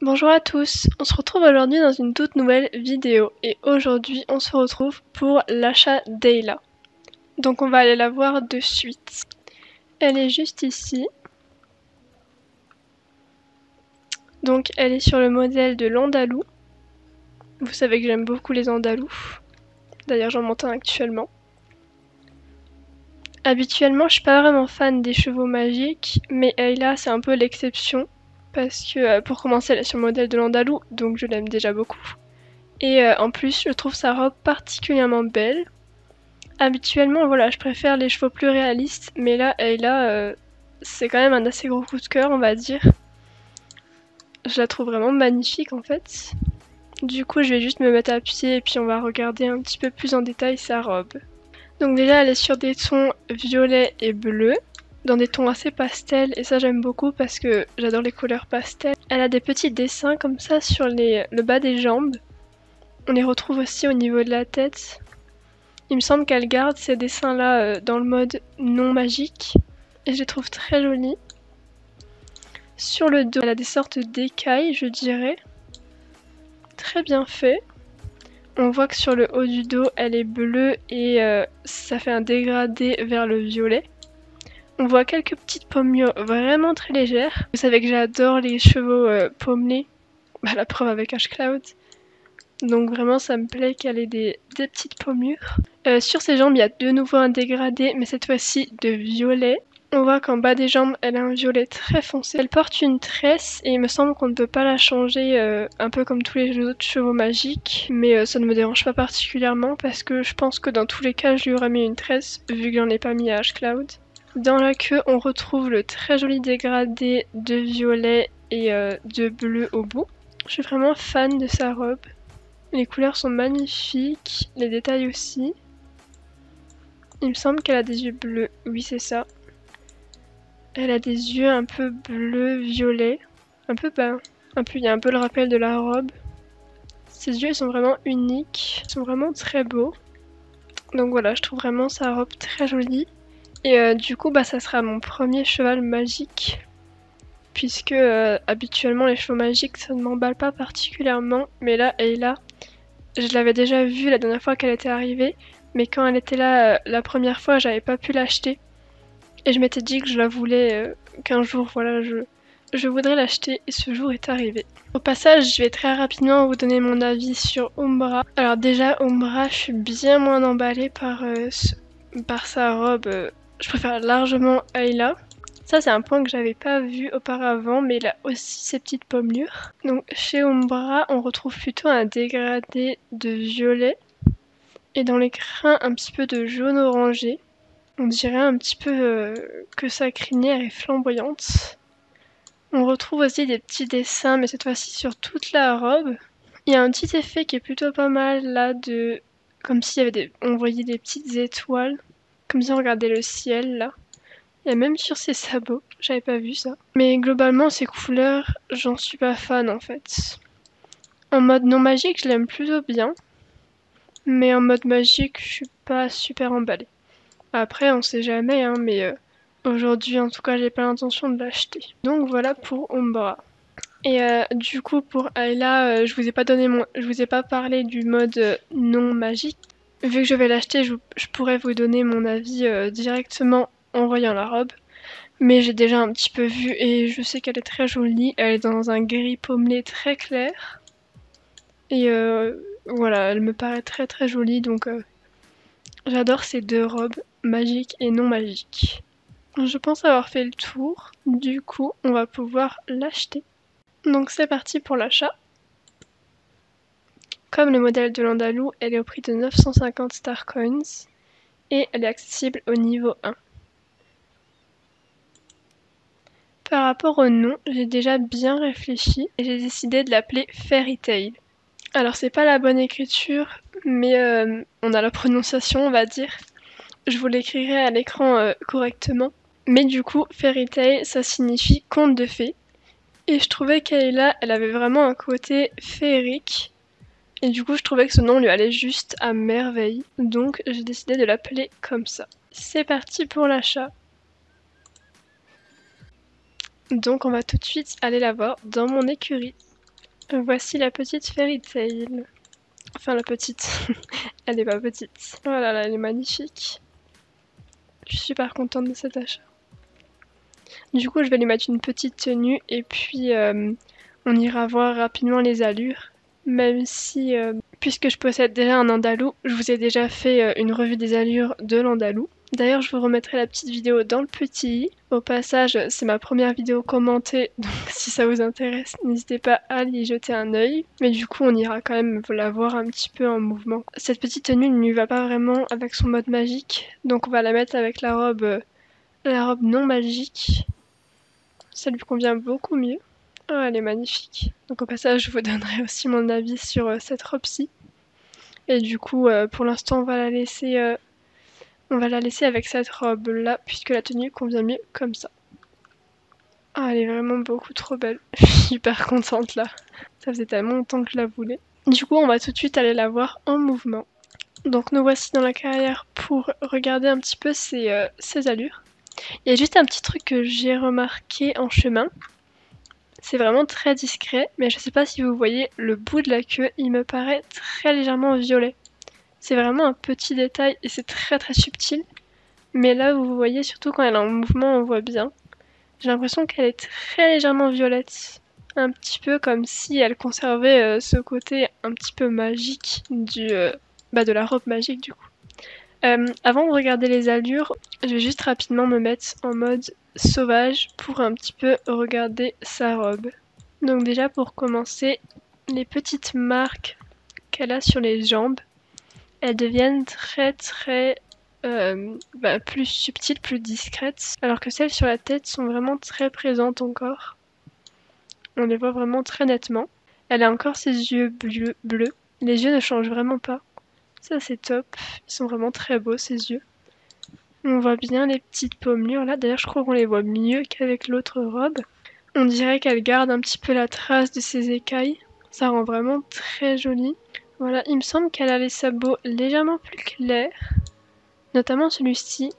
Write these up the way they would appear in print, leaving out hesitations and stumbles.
Bonjour à tous, on se retrouve aujourd'hui dans une toute nouvelle vidéo et aujourd'hui on se retrouve pour l'achat d'Ayla. Donc on va aller la voir de suite. Elle est juste ici. Donc elle est sur le modèle de l'Andalou. Vous savez que j'aime beaucoup les Andalous. D'ailleurs j'en monte un actuellement. Habituellement je suis pas vraiment fan des chevaux magiques, mais Ayla c'est un peu l'exception. Parce que pour commencer elle est sur le modèle de l'Andalou, donc je l'aime déjà beaucoup. Et en plus, je trouve sa robe particulièrement belle. Habituellement, voilà, je préfère les chevaux plus réalistes, mais là, Ayla, c'est quand même un assez gros coup de cœur, on va dire. Je la trouve vraiment magnifique en fait. Du coup, je vais juste me mettre à pied et puis on va regarder un petit peu plus en détail sa robe. Donc déjà, elle est sur des tons violets et bleus, dans des tons assez pastels, et ça j'aime beaucoup parce que j'adore les couleurs pastel. Elle a des petits dessins comme ça sur le bas des jambes. On les retrouve aussi au niveau de la tête. Il me semble qu'elle garde ces dessins-là dans le mode non magique. Et je les trouve très jolis. Sur le dos, elle a des sortes d'écailles, je dirais. Très bien fait. On voit que sur le haut du dos, elle est bleue et ça fait un dégradé vers le violet. On voit quelques petites pommures vraiment très légères. Vous savez que j'adore les chevaux pommelés. Bah, la preuve avec Ashcloud. Donc vraiment ça me plaît qu'elle ait des petites pommures. Sur ses jambes il y a de nouveau un dégradé mais cette fois-ci de violet. On voit qu'en bas des jambes elle a un violet très foncé. Elle porte une tresse et il me semble qu'on ne peut pas la changer un peu comme tous les autres chevaux magiques. Mais ça ne me dérange pas particulièrement parce que je pense que dans tous les cas je lui aurais mis une tresse vu que j'en ai pas mis à Ashcloud. Dans la queue on retrouve le très joli dégradé de violet et de bleu au bout. Je suis vraiment fan de sa robe. Les couleurs sont magnifiques, les détails aussi. Il me semble qu'elle a des yeux bleus, oui c'est ça. Elle a des yeux un peu bleu-violet, un peu bas, il y a un peu le rappel de la robe. Ses yeux ils sont vraiment uniques, ils sont vraiment très beaux. Donc voilà, je trouve vraiment sa robe très jolie. Et du coup bah ça sera mon premier cheval magique. Puisque habituellement les chevaux magiques ça ne m'emballe pas particulièrement. Mais là, Ayla, je l'avais déjà vue la dernière fois qu'elle était arrivée, mais quand elle était là la première fois, j'avais pas pu l'acheter. Et je m'étais dit que je la voulais qu'un jour, voilà, je voudrais l'acheter et ce jour est arrivé. Au passage, je vais très rapidement vous donner mon avis sur Umbra. Alors déjà, Umbra, je suis bien moins emballée par sa robe. Je préfère largement Ayla. Ça, c'est un point que j'avais pas vu auparavant, mais il a aussi ses petites pommures. Donc, chez Umbra, on retrouve plutôt un dégradé de violet. Et dans les crins, un petit peu de jaune orangé. On dirait un petit peu que sa crinière est flamboyante. On retrouve aussi des petits dessins, mais cette fois-ci sur toute la robe. Il y a un petit effet qui est plutôt pas mal là, comme s'il y avait on voyait des petites étoiles. Comme si on regardait le ciel là. Il y a même sur ses sabots, j'avais pas vu ça. Mais globalement, ces couleurs, j'en suis pas fan en fait. En mode non magique, je l'aime plutôt bien. Mais en mode magique, je suis pas super emballée. Après, on sait jamais, hein, mais aujourd'hui, en tout cas, j'ai pas l'intention de l'acheter. Donc voilà pour Umbra. Et du coup, pour Ayla, je vous ai pas parlé du mode non magique. Vu que je vais l'acheter, je pourrais vous donner mon avis directement en voyant la robe. Mais j'ai déjà un petit peu vu et je sais qu'elle est très jolie. Elle est dans un gris pommelé très clair. Et voilà, elle me paraît très très jolie, donc j'adore ces deux robes, magiques et non magiques. Je pense avoir fait le tour, du coup on va pouvoir l'acheter. Donc c'est parti pour l'achat. Comme le modèle de l'Andalou, elle est au prix de 950 Star Coins et elle est accessible au niveau 1. Par rapport au nom, j'ai déjà bien réfléchi et j'ai décidé de l'appeler Fairy Tail. Alors c'est pas la bonne écriture, mais on a la prononciation on va dire. Je vous l'écrirai à l'écran correctement. Mais du coup, Fairy Tail ça signifie conte de fées. Et je trouvais qu'Ayla, elle avait vraiment un côté féerique. Et du coup, je trouvais que ce nom lui allait juste à merveille. Donc j'ai décidé de l'appeler comme ça. C'est parti pour l'achat. Donc on va tout de suite aller la voir dans mon écurie. Voici la petite Fairy Tail. Enfin la petite, elle n'est pas petite. Oh là là, elle est magnifique. Je suis super contente de cet achat. Du coup, je vais lui mettre une petite tenue et puis on ira voir rapidement les allures. Même si, puisque je possède déjà un andalou, je vous ai déjà fait une revue des allures de l'andalou. D'ailleurs, je vous remettrai la petite vidéo dans le petit i. Au passage, c'est ma première vidéo commentée, donc si ça vous intéresse, n'hésitez pas à y jeter un œil. Mais du coup, on ira quand même la voir un petit peu en mouvement. Cette petite tenue ne lui va pas vraiment avec son mode magique, donc on va la mettre avec la robe non magique. Ça lui convient beaucoup mieux. Oh, elle est magnifique. Donc au passage, je vous donnerai aussi mon avis sur cette robe-ci. Et du coup, pour l'instant, on va la laisser avec cette robe-là, puisque la tenue convient mieux comme ça. Ah, elle est vraiment beaucoup trop belle. Je suis hyper contente là. Ça faisait tellement longtemps que je la voulais. Du coup, on va tout de suite aller la voir en mouvement. Donc nous voici dans la carrière pour regarder un petit peu ses allures. Il y a juste un petit truc que j'ai remarqué en chemin. C'est vraiment très discret, mais je sais pas si vous voyez le bout de la queue, il me paraît très légèrement violet. C'est vraiment un petit détail et c'est très très subtil. Mais là, vous voyez, surtout quand elle est en mouvement, on voit bien. J'ai l'impression qu'elle est très légèrement violette. Un petit peu comme si elle conservait ce côté un petit peu magique de la robe magique du coup. Avant de regarder les allures, je vais juste rapidement me mettre en mode sauvage pour un petit peu regarder sa robe. Donc déjà pour commencer, les petites marques qu'elle a sur les jambes, elles deviennent très plus subtiles, plus discrètes, alors que celles sur la tête sont vraiment très présentes encore. On les voit vraiment très nettement. Elle a encore ses yeux bleus. Les yeux ne changent vraiment pas. Ça c'est top. Ils sont vraiment très beaux ces yeux. On voit bien les petites pommures là. D'ailleurs je crois qu'on les voit mieux qu'avec l'autre robe. On dirait qu'elle garde un petit peu la trace de ses écailles. Ça rend vraiment très joli. Voilà, il me semble qu'elle a les sabots légèrement plus clairs. Notamment celui-ci.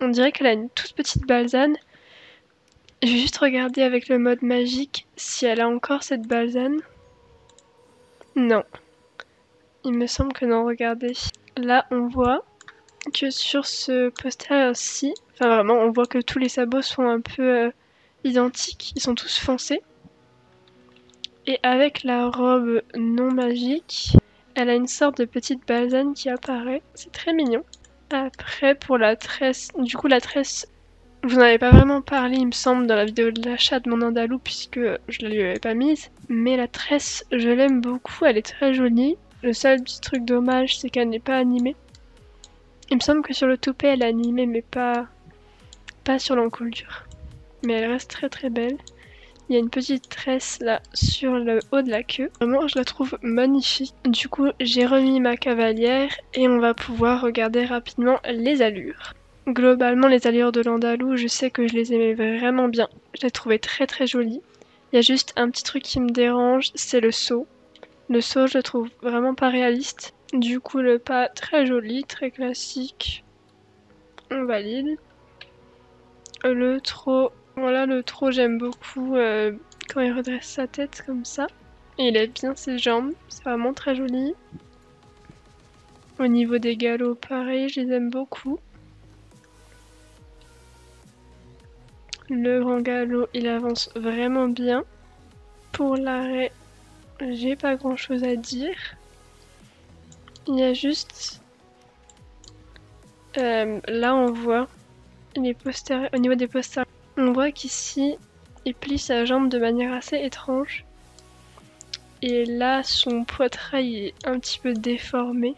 On dirait qu'elle a une toute petite balzane. Je vais juste regarder avec le mode magique si elle a encore cette balzane. Non. Il me semble que non, regardez. Là, on voit que sur ce poster-ci, enfin vraiment, on voit que tous les sabots sont un peu identiques. Ils sont tous foncés. Et avec la robe non magique, elle a une sorte de petite balzane qui apparaît. C'est très mignon. Après, pour la tresse, du coup la tresse, je n'en avais pas vraiment parlé, il me semble, dans la vidéo de l'achat de mon andalou, puisque je la lui avais pas mise. Mais la tresse, je l'aime beaucoup, elle est très jolie. Le seul petit truc dommage, c'est qu'elle n'est pas animée. Il me semble que sur le toupet, elle est animée, mais pas sur l'encolure. Mais elle reste très très belle. Il y a une petite tresse là sur le haut de la queue. Vraiment, je la trouve magnifique. Du coup, j'ai remis ma cavalière et on va pouvoir regarder rapidement les allures. Globalement, les allures de l'andalou, je sais que je les aimais vraiment bien. Je les trouvais très très jolies. Il y a juste un petit truc qui me dérange, c'est le saut. Le saut, je le trouve vraiment pas réaliste. Du coup, le pas très joli, très classique. On valide. Le trot, voilà, le trot, j'aime beaucoup quand il redresse sa tête comme ça. Et il aime bien ses jambes, c'est vraiment très joli. Au niveau des galops, pareil, je les aime beaucoup. Le grand galop, il avance vraiment bien. Pour l'arrêt, j'ai pas grand chose à dire. Il y a juste... là, on voit les postérieurs, au niveau des postérieurs, on voit qu'ici, il plie sa jambe de manière assez étrange. Et là, son poitrail est un petit peu déformé.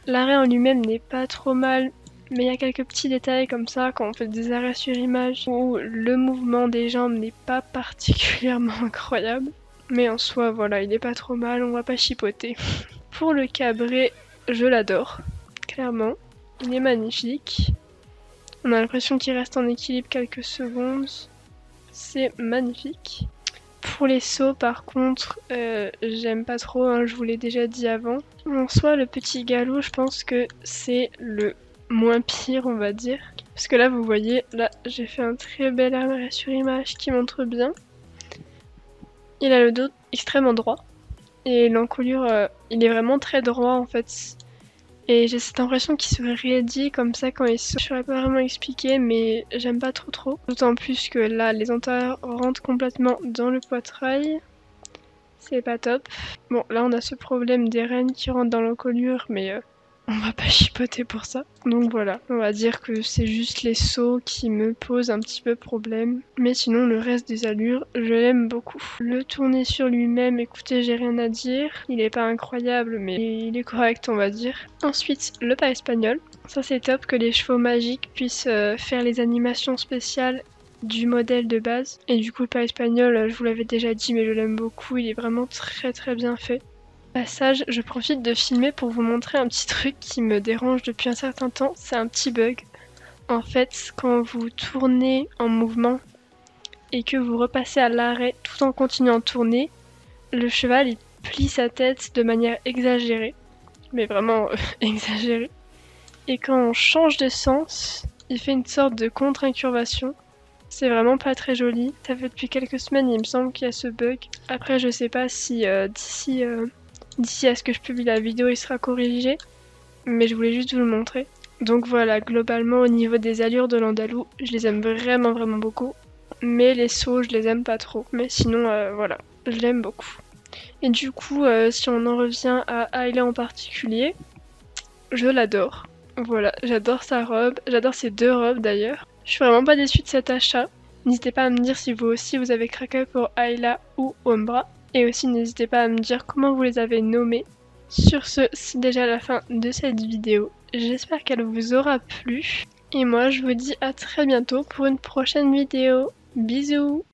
L'arrêt en lui-même n'est pas trop mal, mais il y a quelques petits détails comme ça quand on fait des arrêts sur image où le mouvement des jambes n'est pas particulièrement incroyable. Mais en soi, voilà, il n'est pas trop mal, on va pas chipoter. Pour le cabré, je l'adore, clairement. Il est magnifique. On a l'impression qu'il reste en équilibre quelques secondes. C'est magnifique. Pour les sauts, par contre, j'aime pas trop, hein, je vous l'ai déjà dit avant. En soi, le petit galop, je pense que c'est le moins pire, on va dire. Parce que là, vous voyez, là, j'ai fait un très bel arrêt sur image qui montre bien. Il a le dos extrêmement droit. Et l'encolure, il est vraiment très droit en fait. Et j'ai cette impression qu'il se raidit comme ça quand il saute. Je saurais pas vraiment expliquer, mais j'aime pas trop. D'autant plus que là, les antérieurs rentrent complètement dans le poitrail. C'est pas top. Bon, là on a ce problème des rênes qui rentrent dans l'encolure, mais on va pas chipoter pour ça. Donc voilà, on va dire que c'est juste les sauts qui me posent un petit peu problème. Mais sinon, le reste des allures, je l'aime beaucoup. Le tourner sur lui-même, écoutez, j'ai rien à dire. Il est pas incroyable, mais il est correct, on va dire. Ensuite, le pas espagnol. Ça c'est top que les chevaux magiques puissent faire les animations spéciales du modèle de base. Et du coup, le pas espagnol, je vous l'avais déjà dit, mais je l'aime beaucoup. Il est vraiment très bien fait. Passage, je profite de filmer pour vous montrer un petit truc qui me dérange depuis un certain temps, c'est un petit bug. En fait, quand vous tournez en mouvement et que vous repassez à l'arrêt tout en continuant de tourner, le cheval il plie sa tête de manière exagérée, mais vraiment exagérée. Et quand on change de sens, il fait une sorte de contre-incurvation. C'est vraiment pas très joli. Ça fait depuis quelques semaines, il me semble qu'il y a ce bug. Après, je sais pas si d'ici à ce que je publie la vidéo, il sera corrigé, mais je voulais juste vous le montrer. Donc voilà, globalement au niveau des allures de l'andalou, je les aime vraiment beaucoup, mais les sauts, je les aime pas trop. Mais sinon, voilà, je l'aime beaucoup. Et du coup, si on en revient à Ayla en particulier, je l'adore. Voilà, j'adore sa robe, j'adore ses deux robes d'ailleurs. Je suis vraiment pas déçue de cet achat. N'hésitez pas à me dire si vous aussi vous avez craqué pour Ayla ou Umbra. Et aussi n'hésitez pas à me dire comment vous les avez nommés. Sur ce, c'est déjà la fin de cette vidéo. J'espère qu'elle vous aura plu. Et moi je vous dis à très bientôt pour une prochaine vidéo. Bisous!